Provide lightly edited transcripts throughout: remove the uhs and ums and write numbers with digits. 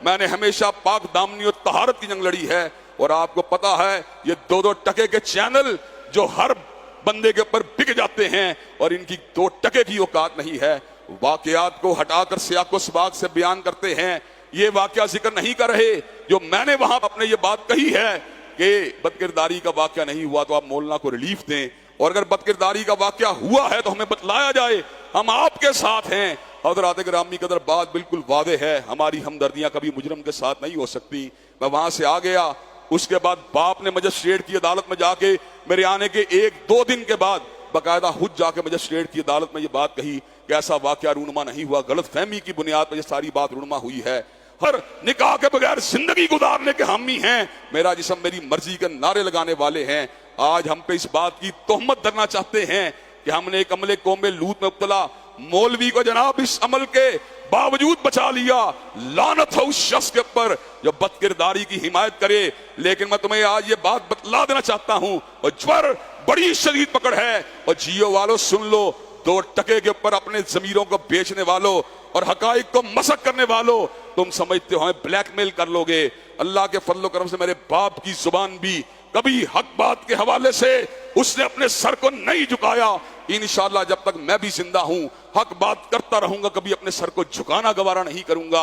मैंने हमेशा पाक दामनी और तहारत की जंग लड़ी है। और आपको पता है ये 2-2 टके के चैनल जो हर बंदे के ऊपर बिक जाते हैं और इनकी 2 टके की औकात नहीं है। वाकयात को हटाकर सियाको सबाक से बयान करते हैं। ये वाकया जिक्र नहीं कर रहे जो मैंने वहां अपने ये बात कही है कि बदकिरदारी का वाकया नहीं हुआ तो आप मौलाना को रिलीफ दें, और अगर बदकिरदारी का वाकया हुआ है तो हमें बतलाया जाए, हम आपके साथ हैं। हज़रात गिरामी कदर बात बिल्कुल वादे है, हमारी हमदर्दियां कभी मुजरम के साथ नहीं हो सकती। मैं वहां से आ गया, उसके बाद बाप ने मजिस्ट्रेट की अदालत में जाके मेरे आने के 1-2 दिन के बाद बाकायदा खुद जाके मजिस्ट्रेट की अदालत में ये बात कही कि ऐसा वाकया रूनुमा नहीं हुआ, गलत फहमी की बुनियाद पर यह सारी बात रूनुमा हुई है। हर निकाह के बगैर जिंदगी गुजारने के हामी हैं, मेरा जिस्म मेरी मर्जी के नारे लगाने वाले हैं। आज हम पे इस बात की तोहमत धरना चाहते हैं कि हमने एक अमले कौम लूत में मुब्तला मौलवी को जनाब इस अमल के बावजूद बचा लिया। लानत है उस शख्स के ऊपर जो बदकिरदारी की हिमायत करे। लेकिन मैं तुम्हें आज ये बात बतला देना चाहता हूं, और ज्वर बड़ी शदीद पकड़ है। और जियो वालों सुन लो, 2 टके के ऊपर अपने जमीरों को बेचने वालों और हकाइक को मसक करने वालों, तुम समझते हो हमें ब्लैकमेल कर लोगे। अल्लाह के फजल करम से मेरे बाप की जुबान भी कभी हक बात के हवाले से उसने अपने सर को नहीं झुकाया। इंशाअल्लाह जब तक मैं भी जिंदा हूं हक बात करता रहूंगा, कभी अपने सर को झुकाना गवारा नहीं करूंगा।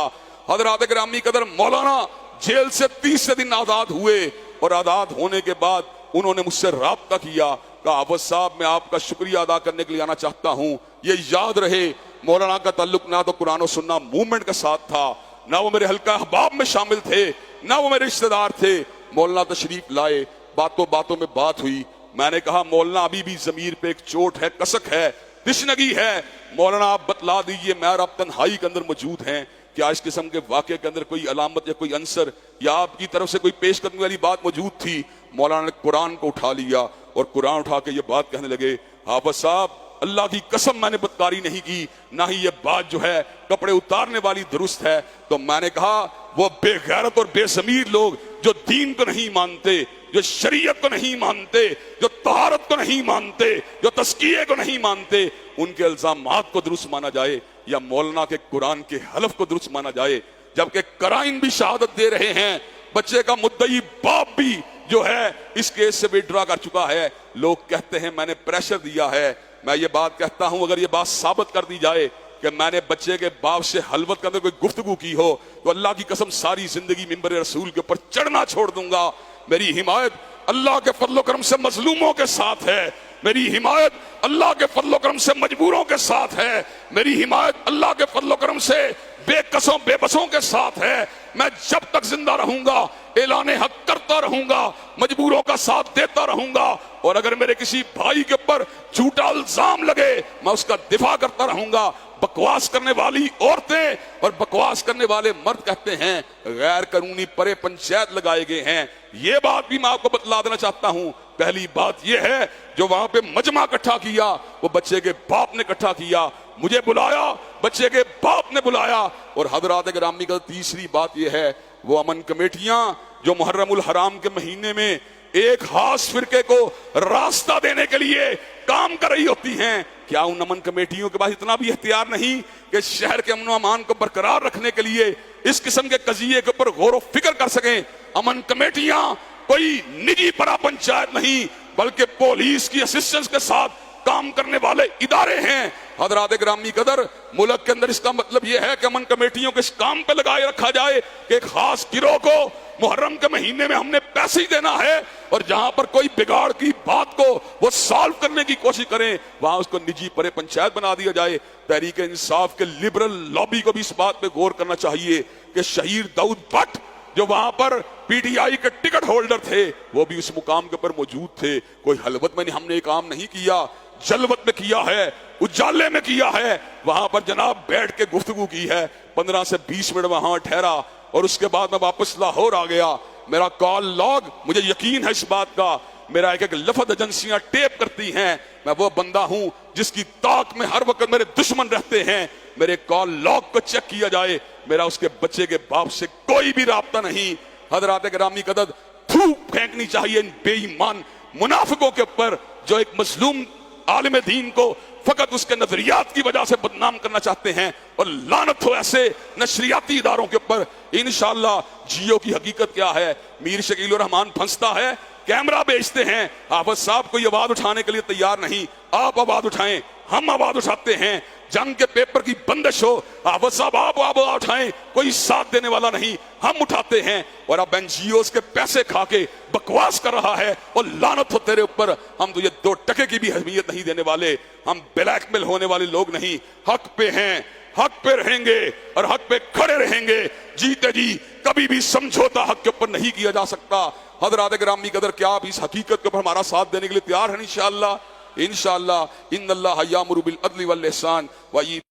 हज़रात गिरामी कदर मौलाना जेल से 30 दिन आजाद हुए, और आजाद होने के बाद उन्होंने मुझसे राब्ता किया, कहा आफत साहब मैं आपका शुक्रिया अदा करने के लिए आना चाहता हूं। ये याद रहे मौलाना का ताल्लुक ना तो कुरान और सुन्ना मूवमेंट के साथ था, ना वो मेरे हल्का अहबाब में शामिल थे, ना वो मेरे रिश्तेदार थे। मौलाना तशरीफ लाए, बातों बातों में बात हुई। मैंने कहा मौलाना अभी भी जमीर पे एक चोट है, कसक है, तिश्नगी है। मौलाना आप बतला दीजिए मैं और आप तन्हाई के अंदर मौजूद हैं, क्या इस किस्म के वाक़े के अंदर कोई अलामत या कोई अंसर या आपकी तरफ से कोई पेश करने वाली बात मौजूद थी? मौलाना ने कुरान को उठा लिया और कुरान उठा के ये बात कहने लगे, हाफिज साहब अल्लाह की कसम मैंने बदकारी नहीं की, ना ही ये बात जो है कपड़े उतारने वाली दुरुस्त है। तो मैंने कहा वो बेगैरत और बेज़मीर लोग जो दीन को नहीं मानते, जो शरीयत को नहीं मानते, जो तहारत को नहीं मानते, जो तस्किये को नहीं मानते, उनके इल्जामात को दुरुस्त माना जाए या मौलाना के कुरान के हलफ को दुरुस्त माना जाए? जबकि कराइन भी शहादत दे रहे हैं, बच्चे का मुद्दई बाप भी जो है इस केस से विड्रॉ कर चुका है। लोग कहते हैं मैंने प्रेशर दिया है। मैं ये बात कहता हूं अगर ये बात साबित कर दी जाए कि मैंने बच्चे के बाप से हलवत के अंदर कोई गुफ्तगू की हो तो अल्लाह की कसम सारी जिंदगी मिंबर रसूल के ऊपर चढ़ना छोड़ दूंगा। मेरी हिमायत अल्लाह के फजलो करम से मजलूमों के साथ है, मेरी हिमायत अल्लाह के फजलो करम से मजबूरों के साथ है, मेरी हिमायत अल्लाह के फजलो करम से बेकसों बेबसों के साथ है। मैं जब तक जिंदा रहूंगा ऐलान हक करता रहूंगा, मजबूरों का साथ देता रहूंगा, और अगर मेरे किसी भाई के ऊपर झूठा इल्जाम लगे मैं उसका दिफा करता रहूंगा। बकवास करने वाली औरतें और बकवास करने वाले मर्द कहते हैं गैर कानूनी परे पंचायत लगाए गए हैं। ये बात भी मैं आपको बतला देना चाहता हूं। पहली बात यह है जो वहां पे मजमा इकट्ठा किया वो बच्चे के बाप ने इकट्ठा किया, मुझे बुलाया, बच्चे के बाप ने बुलाया। और हजरात गिरामी का तीसरी बात यह है वो अमन कमेटियां जो मुहर्रमुल हराम के महीने में एक खास फिरके को रास्ता देने के लिए काम कर रही होती हैं, क्या उन अमन कमेटियों के पास इतना भी इख्तियार नहीं कि शहर के अमन व अमान को बरकरार रखने के लिए इस किस्म के कजिए के ऊपर गौर व फिक्र कर सकें? अमन कमेटियां कोई निजी परा पंचायत नहीं बल्कि पुलिस की असिस्टेंस के साथ काम करने वाले इदारे हैं। हजरात ग्रामी कदर मुल्क के अंदर इसका मतलब यह है कि अमन कमेटियों के इस काम पे लगाए रखा जाए कि एक खास गिरोह को मुहर्रम के महीने में हमने पैसे ही देना है, और जहां पर कोई बिगाड़ की बात को वो सॉल्व करने की कोशिश करें वहां उसको निजी परे पंचायत बना दिया जाए। तहरीक इंसाफ के लिबरल लॉबी को भी इस बात पे गौर करना चाहिए कि शहीद दाऊद भट्ट जो वहां पर पीटीआई के टिकट होल्डर थे वो भी उस मुकाम के ऊपर मौजूद थे। कोई हलवत में हमने ये काम नहीं किया, जलवत में किया है, उजाले में किया है। वहां पर जनाब बैठ के गुफ्तगू की है, 15 से 20 मिनट वहां ठहरा और उसके बाद मैं वापस लाहौर आ गया। मेरा कॉल लॉग, मुझे यकीन है इस बात का, मेरा एक एक लफ्ज एजेंसियां टेप करती हैं। मैं वो बंदा हूं जिसकी ताक में हर वक्त मेरे दुश्मन रहते हैं। मेरे कॉल लॉग को चेक किया जाए, मेरा उसके बच्चे के बाप से कोई भी राब्ता नहीं। हजरात गिरामी कदर थूक फेंकनी चाहिए इन बेईमान मुनाफिकों के ऊपर जो एक मजलूम आलिम दीन को फकत उसके नजरियात की वजह से बदनाम करना चाहते हैं। और लानत हो ऐसे नशरियाती इदारों के ऊपर। इंशाअल्लाह जियो की हकीकत क्या है, मीर शकील रहमान फंसता है, कैमरा बेचते हैं, आफत साहब कोई आवाज उठाने के लिए तैयार नहीं, आप आवाज उठाएं, हम आवाज उठाते हैं। जंग के पेपर की बंदिश हो, आफत साहब आप आवाज उठाएं, कोई साथ देने वाला नहीं, हम उठाते हैं। और अब एनजीओस के पैसे खा के बकवास कर रहा है, और लानत हो तेरे ऊपर, हम तो ये 2 टके की भी अहमियत नहीं देने वाले, हम ब्लैकमेल होने वाले लोग नहीं, हक पे हैं, हक पे रहेंगे और हक पे खड़े रहेंगे जीते जी। कभी भी समझौता हक के ऊपर नहीं किया जा सकता। हजरात गिरामी कदर, क्या आप इस हकीकत के ऊपर हमारा साथ देने के लिए तैयार हैं? इंशाअल्लाह इंशाअल्लाह। इन्नल्लाह यामुरु बिल अदली वल इहसान व